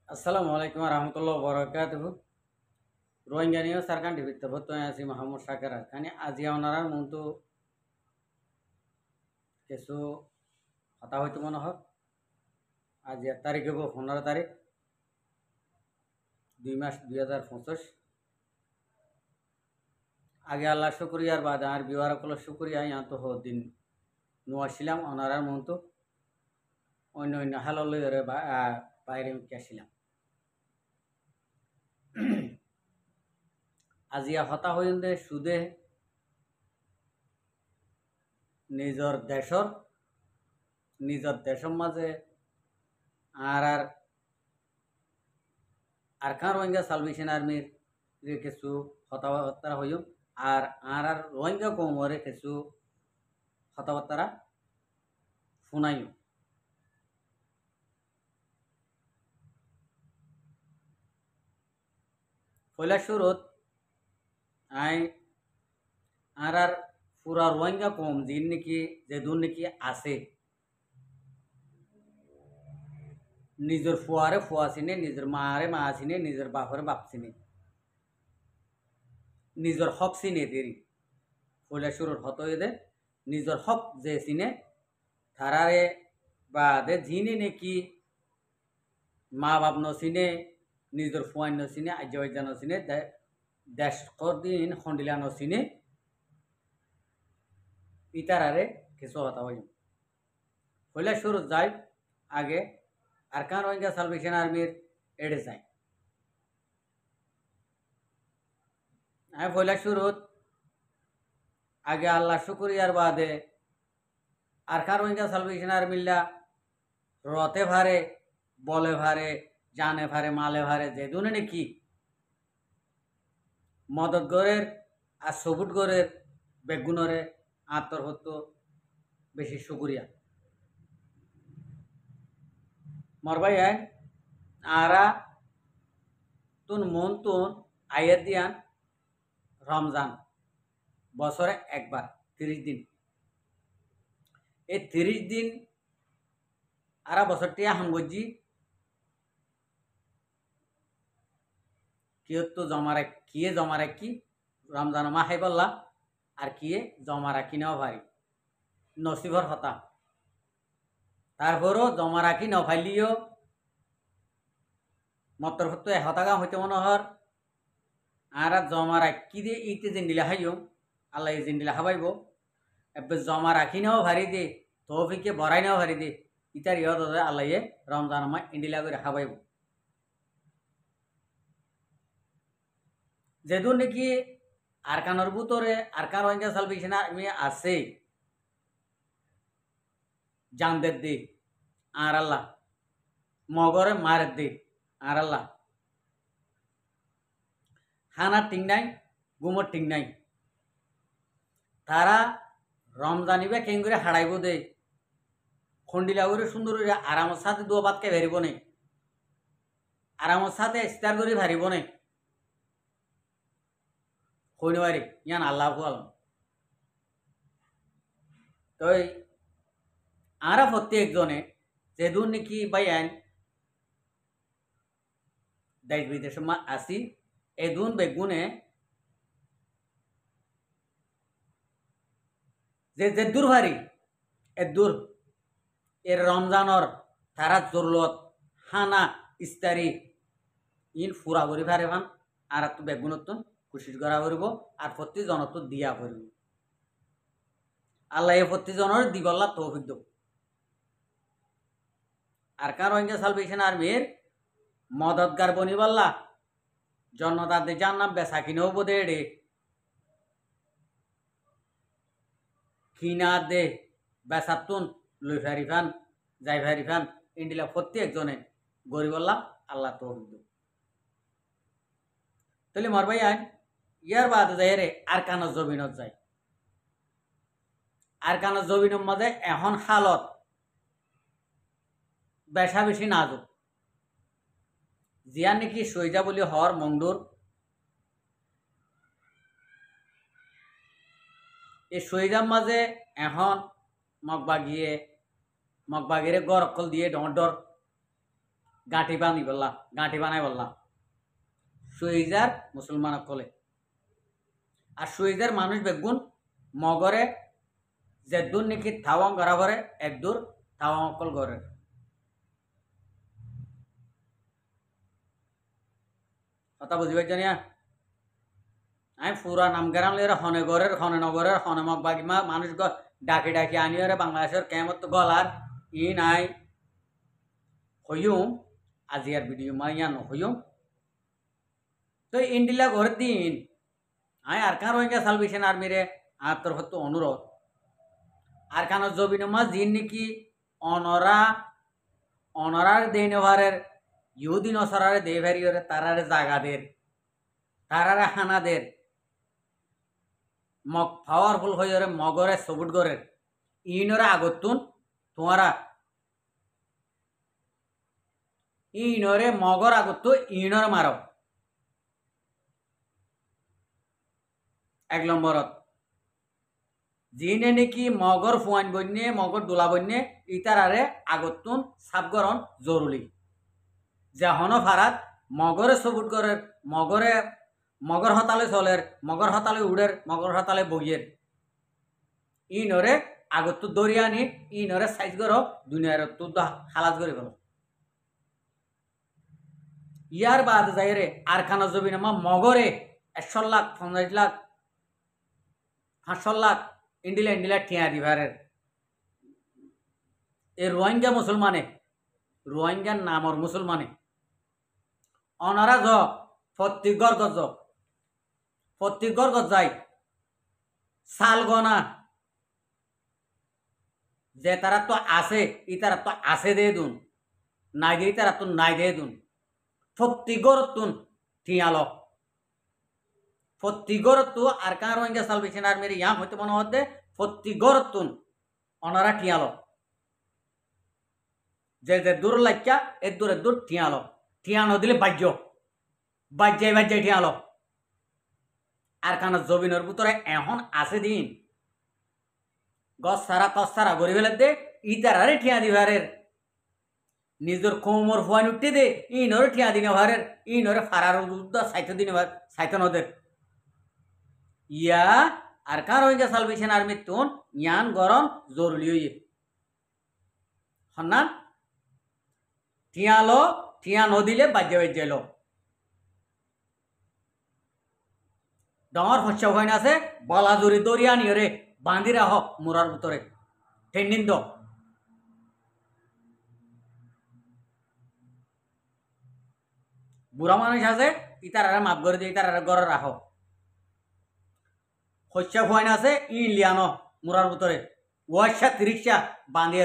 আসসালামু আলাইকুম রহমতুল্লাহ বরকাতুহ রোহিঙ্গা নিয়ে সারকান টিভিতে বর্তমানে আছি মোহাম্মদ শাকের খানি আজি ওনারা মতো কিছু কথা হয়তো মনে হয় আজ 1 তারিখ হব 15 তারিখ 2 মাস 2025 আগে আল্লাহ শুক্রিয়ার বাদ আর বিওয়ার কল শুক্রিয়া ইয়া তো দিন নোয়াছিলাম ওনারার মতো অন্য অন্য হাললে বাইরে গেছিলাম আজিয়া হতা হইন্দে সুদে নিজর দেশর মাঝে আর আরকান রোহিঙ্গা সালভেশন আর্মির কিছু কথাবার্তা হইম আর রোহিঙ্গা কৌমরে কিছু কথাবার্তা শুনাইম। পয়লা শুরুত আই আর পুরা রোহিঙ্গা কম যিন নাকি যেদুন নাকি আছে নিজের ফুয়ারে ফুয়া চিনে, নিজের মারে মা চিনে, নিজের বাপরে বাপ চিনে, নিজের হক চিনে দেরি পয়লা শুরুর হত দে নিজের হক যে চিনে তারারে বা দে যিনি নাকি মা বাপ নচিনে, নিজের ফুয়াই নচিনে, আজ্যা নচিনে, দেশ দিন খন্ডিলা নচিনে ইতারারে কিছু কথা হইম। পয়লা শুরু যাই আগে আরকান রোহিঙ্গা সালভেশন আর্মির এডে যাই। আমি পয়লা শুরুত আগে আল্লাহ শুক্রিয়ার বাদে আরকান রোহিঙ্গা সালভেশন আর্মিল্লা রতে ভারে, বলে ভারে, জানে ভারে, মালে ভারে যেদুনে নাকি মদত গড়ের আর সবুট গড়ের বেগুনরে আত্মর হতো বেশি শুক্রিয়া মরবাই আরা তুন মন তুন আয়ের দিয়ান রমজান বছরে একবার 30 দিন, এই 30 দিন আরা বছরটি হাঙ্গজি কিয়তো জমা রাখি রমজান মাহে বললা আর কিয়ে জমা রাখি নাও ভারি নসিবর হতা তারপরও জমা রাখি নাও ফাইলিও মতর হতো হতাগা হইতে মনে হর আর জমা রাখি দিয়ে ইতে জিন্দিলা খাইও আল্লাহ জিন্দিলা খাবাইব এবার জমা রাখি নাও ভারি দে তৌফিকে বড়াই নাও ভারি দে ইতার ইহত আল্লাহ রমজান মা ইন্ডিলা করে খাবাইব। যেদু নাকি আরকানোর ভিতরে আরকান রোহিঙ্গা সালভেশন আর্মি আছে জানদের দে আর আল্লাহ মগরে মারের দে আর আল্লাহ খানার ঠিক নাই, গুমর ঠিক নাই, তারা রমজানিবে কেন করে হারাইব দে খন্ডিলা করে সুন্দর আরামের সাথে দোয়া বাতকে ভেরিব নে, আরামের সাথে স্টার করে ভারিব নে হইনে বাড়ি ইয়ান আল্লাহ আলম। তো আরা প্রত্যেকজনে যেদুন নাকি বাই আইন দেশ বিদেশ আসি এদুন বেগুনে যে দূর ভারি এদূর এর রমজানর তারা জরুরত হানা ইস্তারি ইন ফুরা করি ভারে ভান আর তো বেগুনত কুশিস করা করব আর প্রত্যেকজনত দিয়া করব আল্লাহ প্রত্যেকজনের দিবল্লা তৌফিক দেব। আরকান রোহিঙ্গা সালভেশন আর্মির মদতগার বনিবাল্লা জন্মদাদে জান্নাম বেচা কিনেও বোধে এড়ে কিনা দে বেচাতুন লই ফারিফান যাই ফারিফান ইন্ডিলা প্রত্যেকজনে গরিবল্লা আল্লাহ তৌফিক দেব। তাহলে মরবাই আইন ইয়ার বাদ যায় রে আরকানের জমিনত যায়। আরকানের জমিনের মাঝে এখন হালত বেশা বেশি নাজুক জিয়া নাকি সইজা বলি হর মংডুর এই সইজার মাঝে এখন মগবাগিরে গড় অকল দিয়ে ডর গাঁঠি বানি বললা গাঁঠি বানাই বললা সুইজার মুসলমান কলে আর সুইজার মানুষ বেগুন মগরে যে দূর নাকি থাওয়াং করা করে এক দূর থাওয়াং অকল করে কথা বুঝিবার জানিয়া আমি পুরা নাম গেরাম লিয়ে হনে গড়ের হনে নগরের হনে মগ বাগিমা মানুষ ডাকি ডাকি আনিয়ে বাংলাদেশের কেমত গলার ই নাই হইম আজি আর ভিডিও মাইয়া নহইম তো ইন্ডিলা ঘর দিন আয় আর কান রোহিঙ্গা সালভেশন আর্মিরে আর তোর হতো অনুরোধ আর কান জবিনমা জিন নাকি অনরার দেনভারের ইহুদি নসরারে দেভারিয়রে তারারে জাগাদের তারারে হানাদের মগ পাওয়ারফুল হয়ে মগরে সবুট গরের ইনরে আগতুন তোমারা ইনরে মগর আগত ইনরে মারো 1 নম্বরত যিনে নাকি মগর ফুয়ান বন্যে মগর দোলা বন্যে ইতারারে আগতুন সাবগরণ জরুরি যখন ফারাত মগরে সবুট গরের মগর হতালে চলের মগর হতালে উড়ের মগর হতালে বইয়ের ইনরে আগত দরিয়ানি ইনরে সাইজ গর দুনিয়ার তুদ হালাত করে গেল ইয়ার বাদ যাইরে আর খানা জবি নামা মগরে 100 লাখ 50 লাখ 500 লাখ ইন্ডিলা ঠিয়া দিবারের এই রোহিঙ্গা মুসলমানে রোহিঙ্গার নামর মুসলমানে অনারা য প্রত্যেক গজ যায় সাল গনা যে তারা তো আছে ই তারা তো আছে দে দুন নাই দে তারা তো নাই দে দুন প্রত্যেকর তুন ঠিয়াল প্রত্যেকর তো আর কার রোহিঙ্গা সালভেশন আর্মির ইয়াম হইতে মনে হতে প্রত্যেকর তুন অনারা ঠিয়াল যে দূর লাইকা এর দূর ঠিয়াল ঠিয়ানো দিলে বাজ্যাই ঠিয়াল আর কান জবিনের ভিতরে এখন আছে দিন গছ সারা তস সারা গড়ি ফেলে দে ইতারারে ঠিয়া দিবারের নিজের কোমর ফুয়ান উঠতে দে ইনরে ঠিয়া দিনে ভারের ইনরে ফারার সাইতে দিনে ভার সাইতে নদের ইয়া আর কার রোহিঙ্গা সালভেশন আর্মির তুন ইয়ান গরম জরুরি হইয়ে হন্না ঠিয়ালো ঠিয়া নদিলে বাজ্যাইল ডর হচ্ছে হয় না আছে বলাজুরি দরিয়া নিয়ে বাঁধি রাহ মুরার ভিতরে ঠেন্ডিন্দ বুড়া মানুষ আছে ইতারারে মাপ করে দিয়ে ইতারারে গড়ে রাখ হচ্ছে হয় না আছে লিয়ানো মুরার ভিতরে 30 বাঁধিয়ে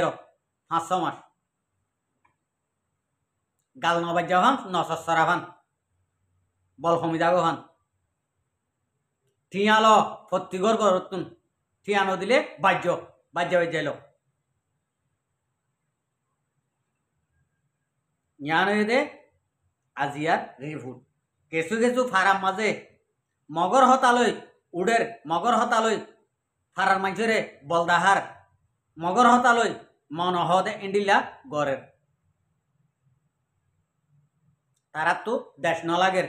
500 মাস গাল নবাজ্যা ভান নসরা ভান বল সমিদা ভান ঠিয়াল প্রত্যেকর গরতুন ঠিয়ানো দিলে বাজ্যাইল জ্ঞান হয়ে দে আজিয়ার রিভুট কিছু ফারাম মাঝে মগর হতালই উডের মগর হতালই ফারার মাঝরে বলদাহার মগর হতালই মন হদে ইন্ডিলা গড়ের তারা তো দেশ নলাগের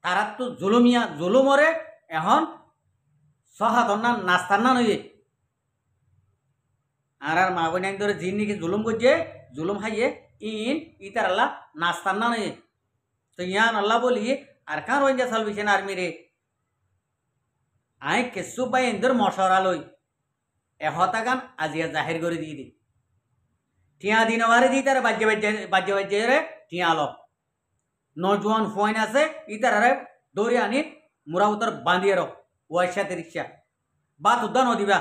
তারা তো জুলুমরে এখন সহাতন না নাস্তার না নইয়ে আর মা বোন ধরে জিন নাকি জুলুম করছে জুলুম খাইয়ে ইতার আল্লাহ নাস্তার না নইয়ে তো ইয়ান আল্লাহ বলি আর কার রোহিঙ্গা সালভেশন আর্মি রে আয় কেসু পাই এদের মশরা লই গান আজিয়া জাহির করে দিয়ে দি টিয়া দিন দি তার বাজ্যে রে টিয়া আলো নজওয়ান ফোন আছে ইতারে দৌড়ে আনি মুরা উত্তর বাঁধিয়ে রো 30 বাত উদ্যান দিবা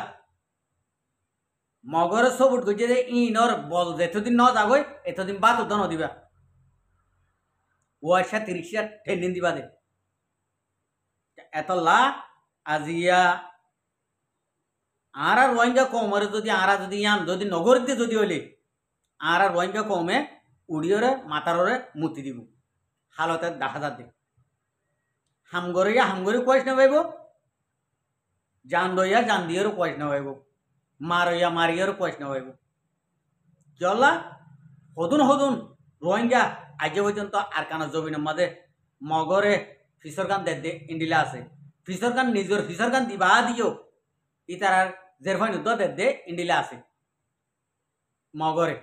মগর সবুট গুজে যে ইনর বল যেতদিন ন যাগই এতদিন বাত উদ্যান দিবা 30 ঠেলিন দিবা দে এতলা আজিয়া আর রোহিঙ্গা কমরে যদি আরা যদি ইয়ান যদি নগর দিয়ে যদি হইলে আর রোহিঙ্গা কমে উড়িয়রে মাতাররে মুতি দিব হালতে দেখা যাতে হামগরে কয়েস না পাইব জান দইয়া জান দিয়েরও কয়েস না পাইব মারইয়া মারিয়ারও কয়েস না পাইব চলা হদুন রোহিঙ্গা আজ পর্যন্ত আর কানা জমিনের মাঝে মগরে ফিসর গান দে ইন্ডিলা আছে ফিসর গান নিজের ফিসর গান দিবা দিও ইতার জেরফাইন দে ইন্ডিলা আছে মগরে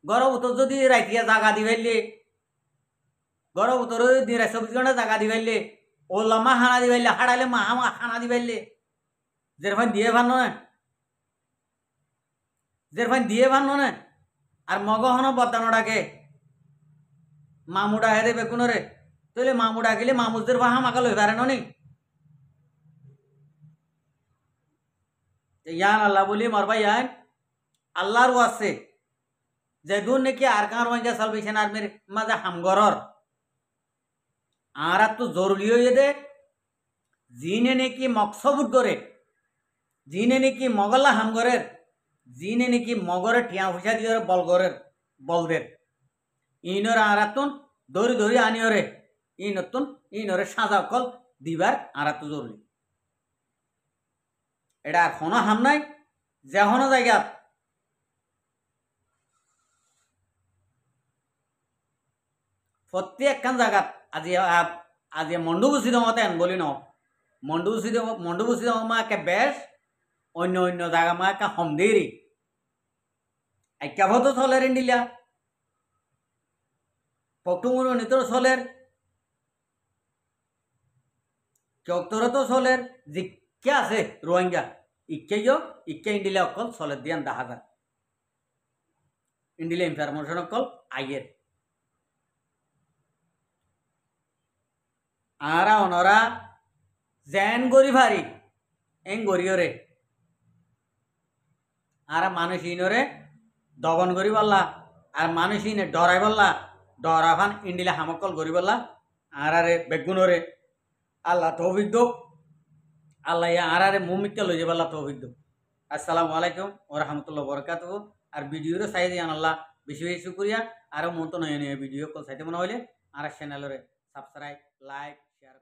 গরম উত্তর যদি রাইতিয়া জাগা দি ফেললে গরম উত্তর যদি 24 ঘন্টা জাগা দি ফেললে ও লম্মা হানা দি ফেললে হাড়াইলে মা হানা দি ফেললে জেরফাইন দিয়ে ভালো না জেরফাইন দিয়ে ভালো না আর মগ হন বদানোটাকে মামুডা হেরে বেকুনরে তাহলে মামুডা গেলে মামুদের বাহা মাকা লই পারে নি ইয়ান আল্লাহ বলি মরবা ইয়ান আল্লাহর ওয়াসে যেদুন নাকি আরকান রোহিঙ্গা সালভেশন আর্মির মাঝে হামগরর আর তো জরুরি হয়ে দে জিনে নাকি মকসবুট করে জিনে নাকি মগল্লা হামগরের জিনে নাকি মগরের টিয়া পয়সা দিয়ে বলগরের বলদের ইনর আরাতুন দৌড়ি দৌড়ি আনিওরে ইনতুন ইনরে সাজা কল দিবার আরাতু জরুরি এটা আর কোনো হাম নাই যে কোনো জায়গা প্রত্যেকখান জায়গাত আজি আজি মন্ডুবুচি দমতে বলি ন মন্ডুবুচি দম মাকে বেশ অন্য অন্য জায়গা মাকে হমদেরি আইকাভত চলের ইন্ডিলা পটুমুর নিতর চলের চৌক্তর তো চলের জিজ্ঞা আছে রোহিঙ্গা ইকে ইন্ডিলা অকল চলের দিয়ান দেখা যায় ইন্ডিলা ইনফরমেশন অকল আইয়ের আরা অনরা জেন গরি ভারি এং গরিয়রে আর মানুষ ইনরে দগন করি বললা আর মানুষ ইনে ডরাই বললা ডরাফান ইন্ডিলা হামকল করি বললা আর আরে বেগুনরে আল্লাহ তৌফিক দো আল্লাহ আর আরে মুমিককে লই যাবে আল্লাহ তৌফিক দো আসসালামু আলাইকুম ওয়া রাহমাতুল্লাহি ওয়া বারাকাতুহু আর ভিডিওরে চাই দিয়ান আল্লাহ বেশি বেশি শুকরিয়া আর মন তো নয় ভিডিও কল চাইতে মনে হইলে আর চ্যানেলরে সাবস্ক্রাইব লাইক শেয়ার